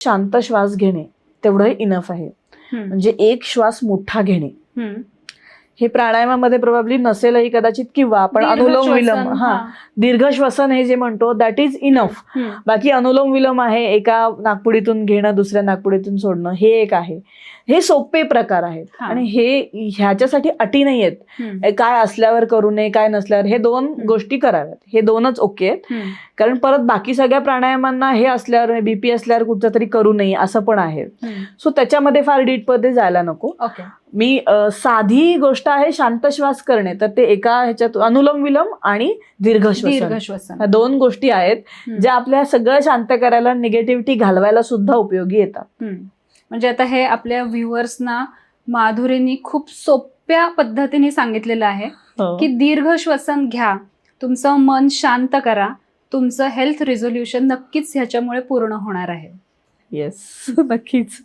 शांत श्वास घेणे तेवढं इनफ आहे. म्हणजे एक श्वास मोठा घेणे हे प्राणायामामध्ये प्रोबॅबली नसेलही कदाचित, किंवा आपण अनुलोम विलोम दीर्घ श्वसन हे जे म्हणतो दॅट इज इनफ. बाकी अनुलोम विलोम आहे, एका नाकपुडीतून घेणं दुसऱ्या नाकपुडीतून सोडणं, हे एक आहे. हे सोपे प्रकार आहेत आणि हे ह्याच्यासाठी अटी नाही आहेत काय असल्यावर करू नये काय नसल्यावर. हे दोन गोष्टी कराव्यात, हे दोनच ओके आहेत. कारण परत बाकी सगळ्या प्राणायामांना हे असल्यावर बीपी असल्यावर कुठचं तरी करू नये असं पण आहे. सो त्याच्यामध्ये फार डीप मध्ये जायला नको. मी साधी गोष्ट आहे शांत श्वास करणे, तर ते एका ह्याच्यात अनुलोम विलोम आणि दीर्घ श्वसन ह्या दोन गोष्टी आहेत ज्या आपल्या सगळं शांत करायला, निगेटिव्हिटी घालवायला सुद्धा उपयोगी येतात. म्हणजे आता हे आपल्या व्ह्युअर्सना माधुरीनी खूप सोप्या पद्धतीने सांगितलेलं आहे की दीर्घ श्वसन घ्या, तुमचं मन शांत करा, तुमचं हेल्थ रिझोल्युशन नक्कीच ह्याच्यामुळे पूर्ण होणार आहे. येस, नक्कीच.